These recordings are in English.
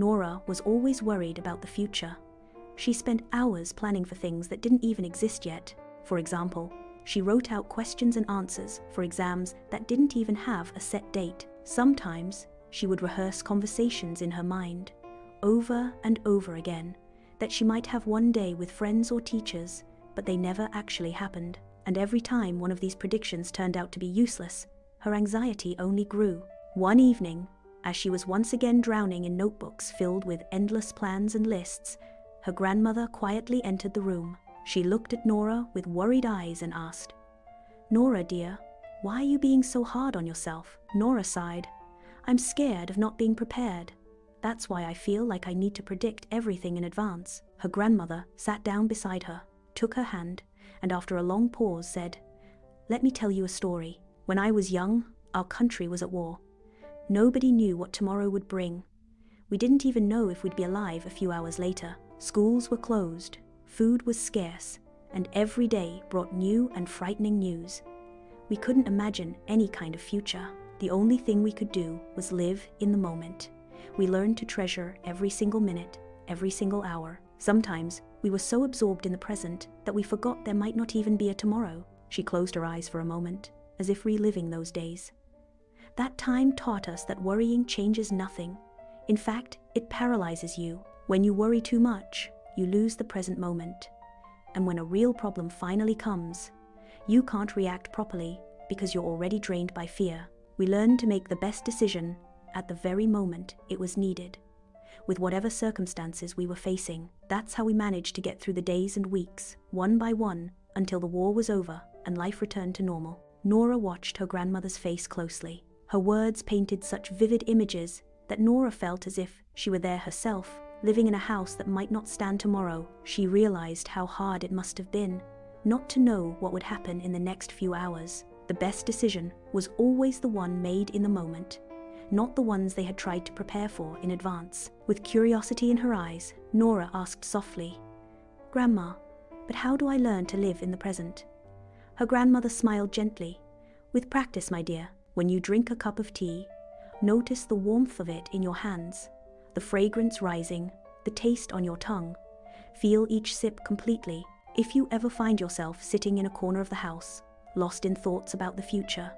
Nora was always worried about the future. She spent hours planning for things that didn't even exist yet. For example, she wrote out questions and answers for exams that didn't even have a set date. Sometimes, she would rehearse conversations in her mind, over and over again, that she might have one day with friends or teachers, but they never actually happened. And every time one of these predictions turned out to be useless, her anxiety only grew. One evening, as she was once again drowning in notebooks filled with endless plans and lists, her grandmother quietly entered the room. She looked at Nora with worried eyes and asked, "Nora, dear, why are you being so hard on yourself?" Nora sighed. "I'm scared of not being prepared. That's why I feel like I need to predict everything in advance." Her grandmother sat down beside her, took her hand, and after a long pause said, "Let me tell you a story. When I was young, our country was at war. Nobody knew what tomorrow would bring. We didn't even know if we'd be alive a few hours later. Schools were closed, food was scarce, and every day brought new and frightening news. We couldn't imagine any kind of future. The only thing we could do was live in the moment. We learned to treasure every single minute, every single hour. Sometimes we were so absorbed in the present that we forgot there might not even be a tomorrow." She closed her eyes for a moment, as if reliving those days. "That time taught us that worrying changes nothing. In fact, it paralyzes you. When you worry too much, you lose the present moment. And when a real problem finally comes, you can't react properly because you're already drained by fear. We learned to make the best decision at the very moment it was needed, with whatever circumstances we were facing. That's how we managed to get through the days and weeks, one by one, until the war was over and life returned to normal." Nora watched her grandmother's face closely. Her words painted such vivid images that Nora felt as if she were there herself, living in a house that might not stand tomorrow. She realized how hard it must have been not to know what would happen in the next few hours. The best decision was always the one made in the moment, not the ones they had tried to prepare for in advance. With curiosity in her eyes, Nora asked softly, "Grandma, but how do I learn to live in the present?" Her grandmother smiled gently. "With practice, my dear. When you drink a cup of tea, notice the warmth of it in your hands, the fragrance rising, the taste on your tongue. Feel each sip completely. If you ever find yourself sitting in a corner of the house, lost in thoughts about the future,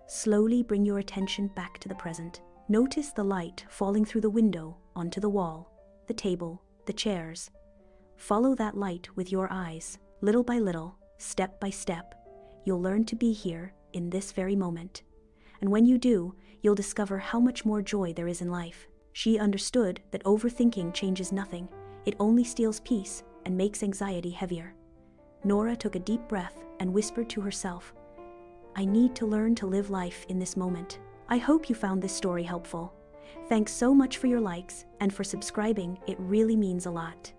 slowly bring your attention back to the present. Notice the light falling through the window onto the wall, the table, the chairs. Follow that light with your eyes. Little by little, step by step, you'll learn to be here in this very moment. And when you do, you'll discover how much more joy there is in life." She understood that overthinking changes nothing. It only steals peace and makes anxiety heavier. Nora took a deep breath and whispered to herself, "I need to learn to live life in this moment." I hope you found this story helpful. Thanks so much for your likes and for subscribing. It really means a lot.